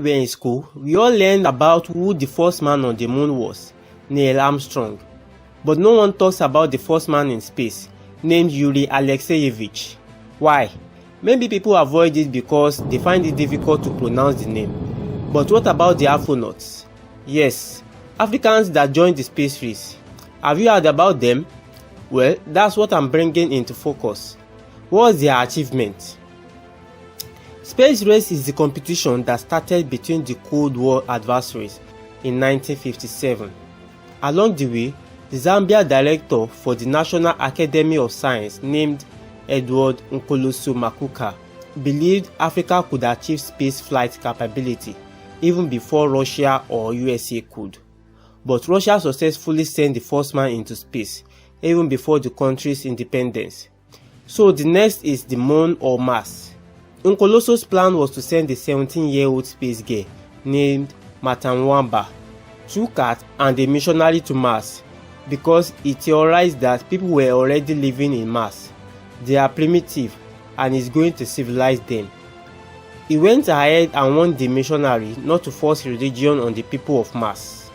were in school, we all learned about who the first man on the moon was, Neil Armstrong. But no one talks about the first man in space, named Yuri Alexeyevich. Why? Maybe people avoid it because they find it difficult to pronounce the name. But what about the astronauts? Yes, Africans that joined the space race. Have you heard about them? Well, that's what I'm bringing into focus. What was their achievement? Space race is the competition that started between the Cold War adversaries in 1957. Along the way, the Zambia director for the National Academy of Science named Edward Nkoloso Makuka believed Africa could achieve space flight capability even before Russia or USA could. But Russia successfully sent the first man into space even before the country's independence. So the next is the moon or Mars. Nkoloso's plan was to send a 17-year-old space girl named Matamwamba, 2 cats and a missionary to Mars because he theorized that people were already living in Mars. They are primitive and is going to civilize them. He went ahead and warned the missionary not to force religion on the people of Mars.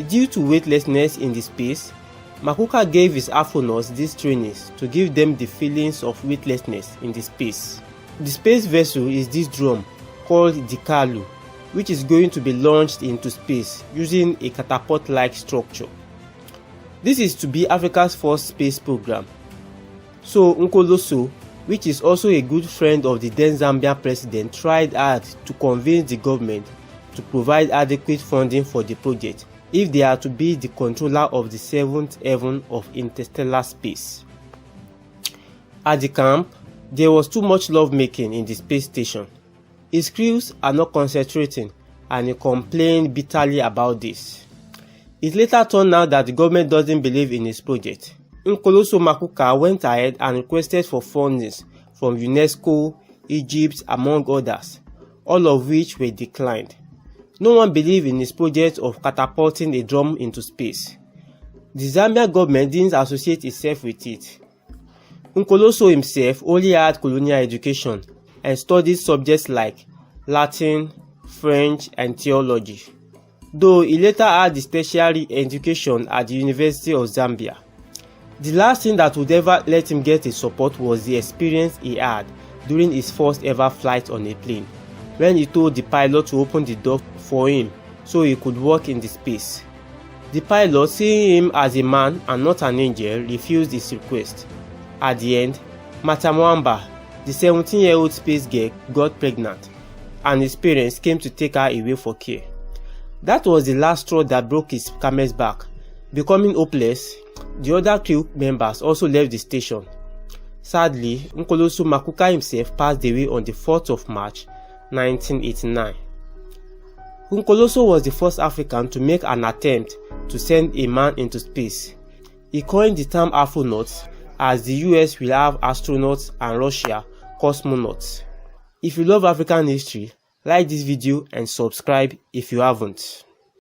Due to weightlessness in the space, Makuka gave his astronauts these trainings to give them the feelings of weightlessness in the space. The space vessel is this drum called the Kalu, which is going to be launched into space using a catapult-like structure. This is to be Africa's first space program. So Nkoloso, which is also a good friend of the then Zambian president, tried hard to convince the government to provide adequate funding for the project if they are to be the controller of the 7th heaven of interstellar space. At the camp, there was too much lovemaking in the space station. His crews are not concentrating and he complained bitterly about this. It later turned out that the government doesn't believe in his project. Nkoloso Makuka went ahead and requested for funding from UNESCO, Egypt, among others, all of which were declined. No one believed in his project of catapulting a drum into space. The Zambian government didn't associate itself with it. Nkoloso himself only had colonial education and studied subjects like Latin, French, and theology, though he later had his tertiary education at the University of Zambia. The last thing that would ever let him get his support was the experience he had during his first ever flight on a plane, when he told the pilot to open the door for him so he could walk in the space. The pilot, seeing him as a man and not an angel, refused his request. At the end, Matamwamba, the 17-year-old space girl, got pregnant, and his parents came to take her away for care. That was the last straw that broke his camel's back. Becoming hopeless, the other crew members also left the station. Sadly, Nkoloso Makuka himself passed away on the 4th of March, 1989. Nkoloso was the first African to make an attempt to send a man into space. He coined the term astronauts, as the US will have astronauts and Russia cosmonauts. If you love African history, like this video and subscribe if you haven't.